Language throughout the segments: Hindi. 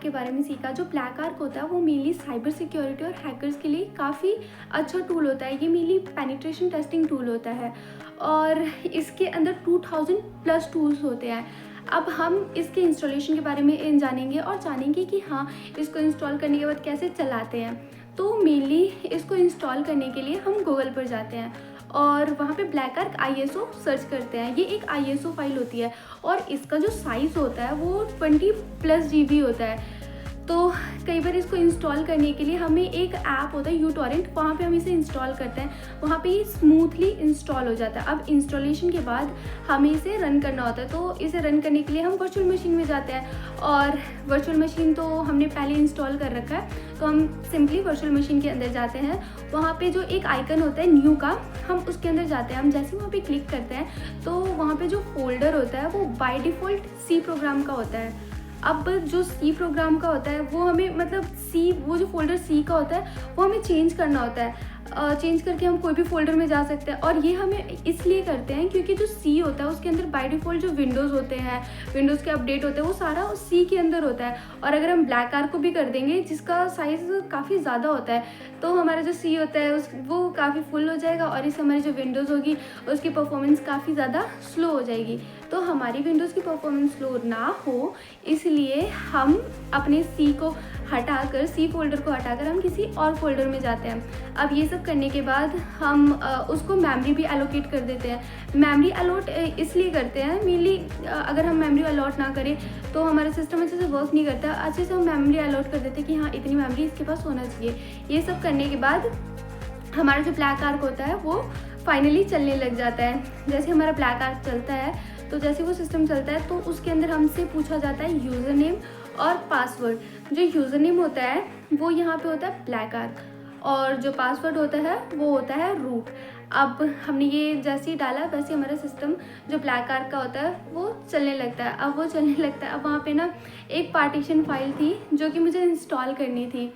के बारे में सीखा। जो ब्लैक आर्क होता है वो मेनली साइबर सिक्योरिटी और हैकर्स के लिए काफ़ी अच्छा टूल होता है। ये मेनली पेनिट्रेशन टेस्टिंग टूल होता है और इसके अंदर 2000 प्लस टूल्स होते हैं। अब हम इसके इंस्टॉलेशन के बारे में जानेंगे और जानेंगे कि हाँ, इसको इंस्टॉल करने के बाद कैसे चलाते हैं। तो मेनली इसको इंस्टॉल करने के लिए हम गूगल पर जाते हैं और वहाँ पे ब्लैक आर्क ISO सर्च करते हैं। ये एक ISO फाइल होती है और इसका जो साइज़ होता है वो 20+ GB होता है। तो कई बार इसको इंस्टॉल करने के लिए हमें एक ऐप होता है यूटोरेंट, वहाँ पे हम इसे इंस्टॉल करते हैं। वहाँ पे ये स्मूथली इंस्टॉल हो जाता है। अब इंस्टॉलेशन के बाद हमें इसे रन करना होता है। तो इसे रन करने के लिए हम वर्चुअल मशीन में जाते हैं और वर्चुअल मशीन तो हमने पहले इंस्टॉल कर रखा है, तो हम सिंपली वर्चुअल मशीन के अंदर जाते हैं। वहाँ पे जो एक आइकन होता है न्यू का, हम उसके अंदर जाते हैं। हम जैसे वहाँ पे क्लिक करते हैं तो वहाँ पे जो फोल्डर होता है वो बाय डिफ़ॉल्ट C प्रोग्राम का होता है। अब जो C प्रोग्राम का होता है वो हमें मतलब वो जो फोल्डर C का होता है वो हमें चेंज करना होता है। चेंज करके हम कोई भी फोल्डर में जा सकते हैं और ये हमें इसलिए करते हैं क्योंकि जो C होता है उसके अंदर बाय डिफ़ॉल्ट जो विंडोज़ होते हैं, विंडोज़ के अपडेट होते हैं, वो सारा C के अंदर होता है। और अगर हम ब्लैक आर्क को भी कर देंगे जिसका साइज़ काफ़ी ज़्यादा होता है, तो हमारा जो C होता है वो काफ़ी फुल हो जाएगा और इससे हमारी जो विंडोज़ होगी उसकी परफॉर्मेंस काफ़ी ज़्यादा स्लो हो जाएगी। तो हमारी विंडोज़ की परफॉर्मेंस स्लो ना हो इसलिए हम अपने C फोल्डर को हटाकर हम किसी और फोल्डर में जाते हैं। अब ये सब करने के बाद हम उसको मेमोरी भी एलोकेट कर देते हैं। मेमोरी अलॉट इसलिए करते हैं मेनली, अगर हम मेमोरी अलॉट ना करें तो हमारा सिस्टम अच्छे से वर्क नहीं करता। अच्छे से हम मेमोरी अलॉट कर देते हैं कि हाँ, इतनी मेमोरी इसके पास होना चाहिए। ये सब करने के बाद हमारा जो ब्लैक आर्क होता है वो फाइनली चलने लग जाता है। जैसे हमारा ब्लैक आर्क चलता है तो जैसे वो सिस्टम चलता है तो उसके अंदर हमसे पूछा जाता है यूज़र नेम और पासवर्ड। जो यूज़र नेम होता है वो यहाँ पे होता है ब्लैक आर्क और जो पासवर्ड होता है वो होता है रूट। अब हमने ये जैसे ही डाला वैसे हमारा सिस्टम जो ब्लैक आर्क का होता है वो चलने लगता है। अब वो चलने लगता है। अब वहाँ पे ना एक पार्टीशन फाइल थी जो कि मुझे इंस्टॉल करनी थी,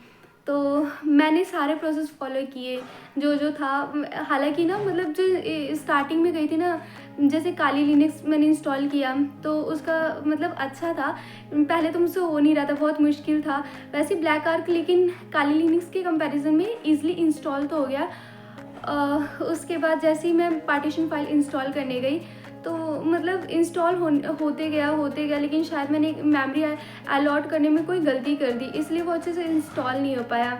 तो मैंने सारे प्रोसेस फॉलो किए जो था। हालांकि ना मतलब जो स्टार्टिंग में गई थी ना, जैसे काली लिनक्स मैंने इंस्टॉल किया तो उसका मतलब अच्छा था। पहले तो मुझसे हो नहीं रहा था, बहुत मुश्किल था। वैसे ब्लैक आर्क लेकिन काली लिनक्स के कंपैरिजन में ईज़िली इंस्टॉल तो हो गया। उसके बाद जैसे ही मैं पार्टीशन फाइल इंस्टॉल करने गई तो मतलब इंस्टॉल होते गया, लेकिन शायद मैंने मेमोरी अलॉट करने में कोई गलती कर दी, इसलिए वो अच्छे से इंस्टॉल नहीं हो पाया।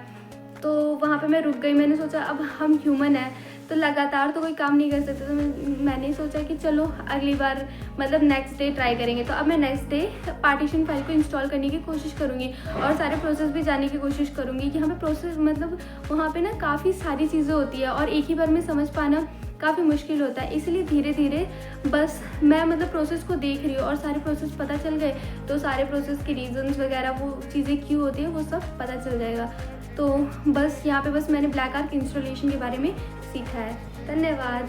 तो वहाँ पे मैं रुक गई। मैंने सोचा अब हम ह्यूमन हैं तो लगातार तो कोई काम नहीं कर सकते, तो मैंने सोचा कि चलो अगली बार मतलब नेक्स्ट डे ट्राई करेंगे। तो अब मैं नेक्स्ट डे पार्टीशन फाइल को इंस्टॉल करने की कोशिश करूँगी और सारे प्रोसेस भी जानने की कोशिश करूँगी कि हमें प्रोसेस मतलब वहाँ पे ना काफ़ी सारी चीज़ें होती है और एक ही बार में समझ पाना काफ़ी मुश्किल होता है। इसलिए धीरे धीरे बस मैं मतलब प्रोसेस को देख रही हूँ और सारे प्रोसेस पता चल गए तो सारे प्रोसेस के रीजंस वगैरह वो चीज़ें क्यों होती है वो सब पता चल जाएगा। तो बस यहाँ पे बस मैंने ब्लैक आर्क इंस्टॉलेशन के बारे में सीखा है। धन्यवाद।